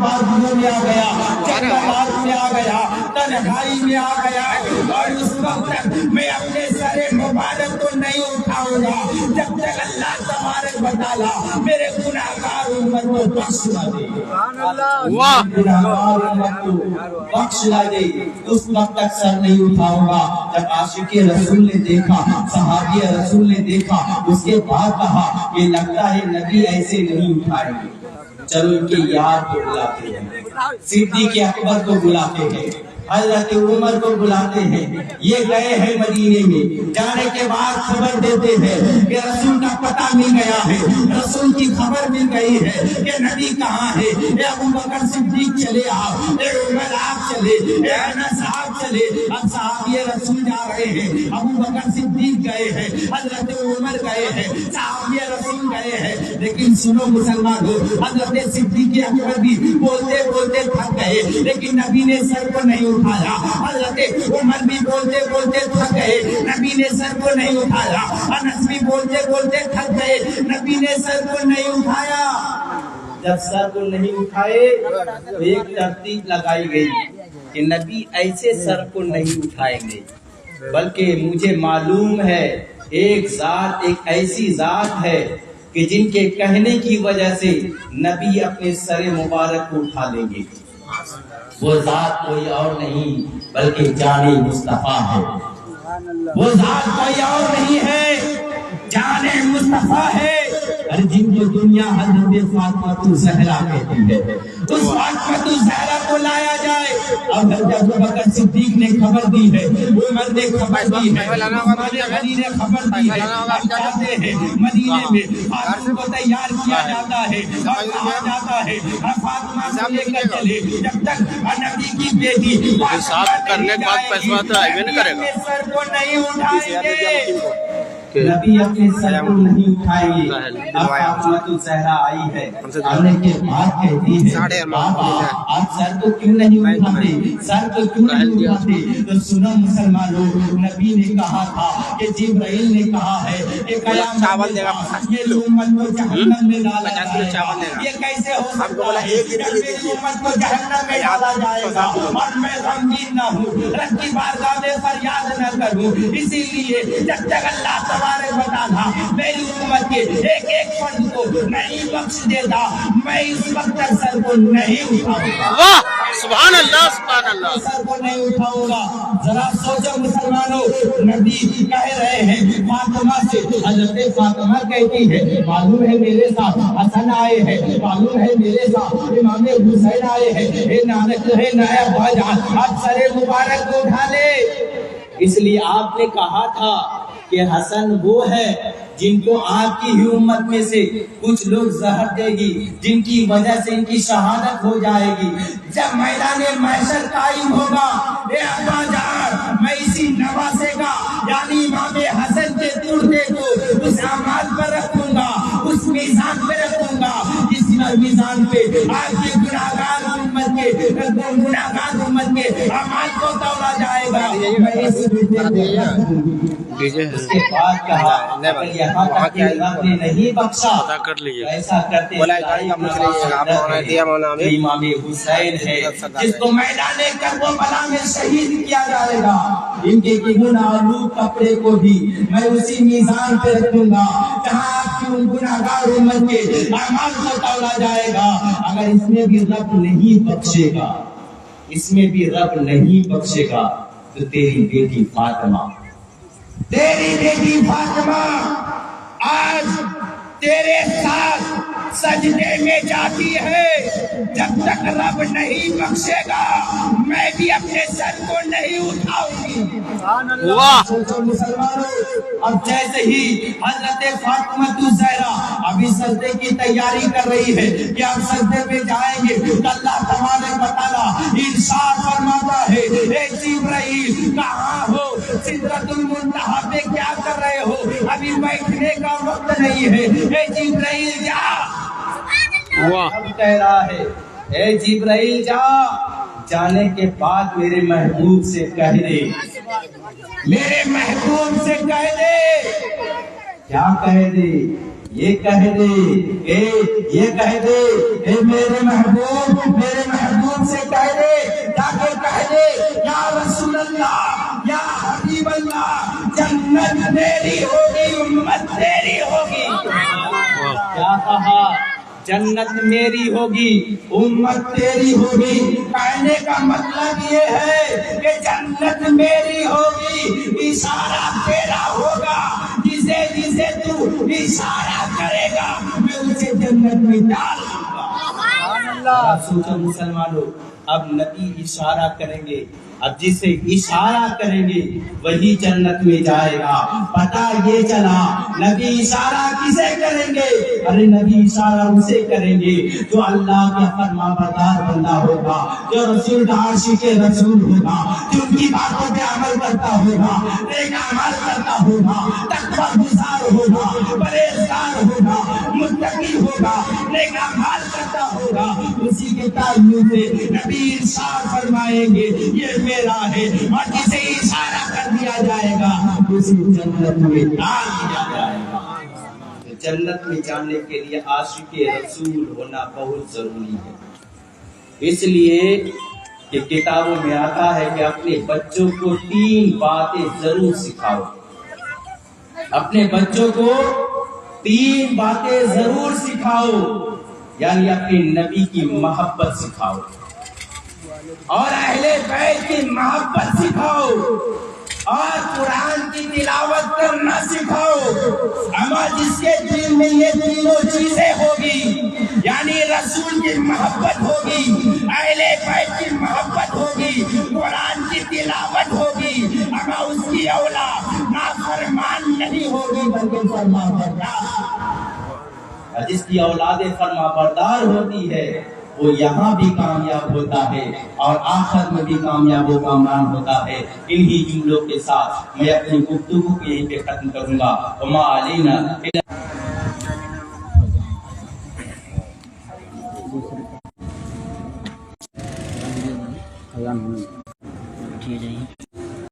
बाजुओं में आ गया, जंगलात में आ गया, तन्हाई में आ गया, और उस वक्त तक मैं अपने सरे मुबारक को नहीं उठाऊंगा जब तक अल्लाह तबारक व तआला मेरे गुनाहगार उम्मत को बख्श ना दे। गुनाहगार उम्मत को बख्श ना दे, उस वक्त तक सर नहीं उठाऊंगा। जब आशिक़े रसूल ने देखा, सहाबी रसूल ने देखा, उसके बाद कहा ये लगता है नबी ऐसे नहीं उठाएंगे, चलो इनके यार को बुलाते हैं, सिद्दीक़ अकबर को बुलाते हैं, हज़रत उमर को बुलाते हैं। ये गए हैं मदीने में, जाने के बाद खबर देते हैं कि रसूल का पता मिल गया है, रसूल की खबर मिल गई है कि नबी कहाँ है। ए अबू बकर सिद्दीक़ चले आओ, ए उमर आप चले, ए अनस आप चले। अब सहाबी रसूल जा रहे हैं, अबू बकर सिद्दीक़ गए हैं, हज़रत उमर गए हैं, सहाबी रसूल गए हैं। लेकिन सुनो मुसलमानों, हज़रत सिद्दीक़ अकबर भी बोलते बोलते थक गए, लेकिन नबी ने सर को नहीं उठाया। हज़रत उमर भी बोलते बोलते थक गए, नबी ने सर को नहीं उठाया। अनस भी बोलते बोलते थक गए, नबी ने सर को नहीं उठाया। जब सर को नहीं उठाए तो एक तरतीब लगाई गई कि नबी ऐसे सर को नहीं उठाएंगे, बल्कि मुझे मालूम है एक जात, एक ऐसी जात है कि जिनके कहने की वजह से नबी अपने सर मुबारक को उठा लेंगे। वो जात कोई और नहीं बल्कि जाने मुस्तफा है। वो जात कोई और नहीं है, जाने मुस्तफा है। अरे जिनको दुनिया हज़रत फातिमा ज़हरा कहती है, उस फातिमा ज़हरा को लाया जाए। अब अबू बकर सिद्दीक़ ने खबर दी है, उमर ने खबर दी है, अली ने खबर दी है। अब जाते हैं मदीने में, फातिमा को तैयार किया जाता है और कहा जाता है फातिमा से लेकर चले, जब तक नबी की बेटी करने के बाद सर को नहीं उठाएंगे, नबी अपने सर को नहीं उठाएंगे। अब फातिमा ज़हरा आई है, आने के बाद कहती है बाबा आप सर को क्यों नहीं उठाते, सर को क्यों नहीं उठाते। तो सुनो मुसलमानों, नबी ने कहा था कि जिब्राइल ने कहा है कि क़यामत ये उम्मत को जहन्नम में डाला जाएगा। ये कैसे हो सकता है, मेरी उम्मत को जहन्नम में डाला जाएगा और मैं गमगीन न हूँ, रब की बारगाह में फरियाद न करूँ। इसीलिए जब तक अल्लाह तबारक व तआला मेरी उम्मत के एक एक फर्द को नहीं बख्श देता, मैं इस वक्त तक सर को नहीं उठाऊंगा। वाह, सुभान अल्लाह, सुभान अल्लाह। सर को नहीं उठाऊंगा। जरा सोचो मुसलमानों, नबी कह रहे हैं फातिमा से, हज़रत फातिमा कहती है मालूम है मेरे साथ हसन आए हैं, मालूम है मेरे साथ इमाम हुसैन आए हैं, हे नानक है नायब भाईजान आप सरे मुबारक को उठा ले। इसलिए आपने कहा था कि हसन वो है जिनको आपकी ही उम्मत में से कुछ लोग जहर देगी, जिनकी वजह से इनकी शहादत हो जाएगी। जब मैदाने महशर कायम होगा, ए अब्बा जान मैं इसी नवासे का यानी इमाम हसन के तुर्दे को उस अमाल पर रखूंगा, उस मीज़ान पे रखूंगा, जिस मीज़ान पे आपकी गुनाहगार उम्मत के अमाल को तौला जाएगा। उसके बाद कहा यहाँ तक कि रब ने नहीं बख्शा, ऐसा करते इमाम हुसैन है जिसको मैदाने करबला में शहीद किया जाएगा। इनके गुनाह कपड़े को भी मैं उसी मीज़ान पे रखूंगा जहाँ आपकी उन गुनाहगार उम्मत के अमाल को तौला जाएगा। अगर इसमें भी रब नहीं बख्शेगा, इसमें भी रब नहीं बख्शेगा तो तेरी बेटी फातिमा, तेरी बेटी फातिमा आज तेरे साथ सजदे में जाती है। जब तक रब नहीं बख्शेगा मैं भी अपने सर को नहीं उठाऊंगी। मुसलमानों, अब जैसे ही हज़रत फातिमा ज़हरा अभी सजदे की तैयारी कर रही है कि अब सजदे पे जाएंगे, अल्लाह तबारक व तआला इरशाद फरमाता है ए जिब्राइल कहाँ हो, सिदरतुल मुंतहा पे क्या कर रहे हो, अभी बैठने का वक्त नहीं है, ए जिब्राइल जा। कह रहा है ए जिब्राइल जा, जाने के बाद मेरे महबूब से कह दे, मेरे महबूब से कह दे, क्या कह दे, ये कह दे, ये कह दे, ए मेरे महबूब मेरे میری ہوگی امت تیری ہوگی. کیا کہا؟ جنت میری ہوگی امت تیری ہوگی. کہنے کا مطلب یہ ہے کہ جنت میری ہوگی، اشارہ تیرا ہوگا. جسے جسے تو اشارہ کرے گا میں اسے جنت میں ڈال دوں گا. سوچو مسلمانوں، اب نبی اشارہ کریں گے، اب جسے اشارہ کریں گے وہی جنت میں جائے گا. پتہ یہ چلا نبی اشارہ کسے کریں گے؟ ارے نبی اشارہ اسے کریں گے جو اللہ کا فرما بردار بندہ ہوگا، جو رسول کا عاشق رسول ہوگا، جو ان کی باتوں پہ عمل کرتا ہوگا، نیک اعمال کرتا ہوگا، تقویٰ گزار ہوگا، پرہیزگار ہوگا، متقی ہوگا، نیک اعمال کرتا ہوگا. اسی کے تعلق سے نبی ارشاد فرمائیں گے یہ میرا ہے، اور جسے اشارہ کر دیا جائے گا اسی جنت میں ڈال دیا جائے گا. جنت میں جانے کے لیے عاشق رسول ہونا بہت ضروری ہے. اس لیے کہ کتابوں میں آتا ہے کہ اپنے بچوں کو 3 باتیں ضرور سکھاؤ. اپنے بچوں کو 3 باتیں ضرور سکھاؤ، یعنی اپنے نبی کی محبت سکھاؤ اور اہل بیت کی محبت سکھاؤ اور قرآن کی تلاوت کرنا سکھاؤ. اما جس کے دل میں یہ تینوں چیزیں ہوگی، یعنی رسول کی محبت ہوگی، اہل بیت کی محبت ہوگی، قرآن کی تلاوت ہوگی، اما اس کی اولاد نافرمان نہیں ہوگی بلکہ فرما بردار. جس کی اولاد فرما بردار ہوتی ہے وہ یہاں بھی کامیاب ہوتا ہے اور آخر میں بھی کامیاب و کامران ہوتا ہے. انہی جملوں کے ساتھ میں اپنی گفتگو کو یہیں پہ ختم کروں گا. وما علینا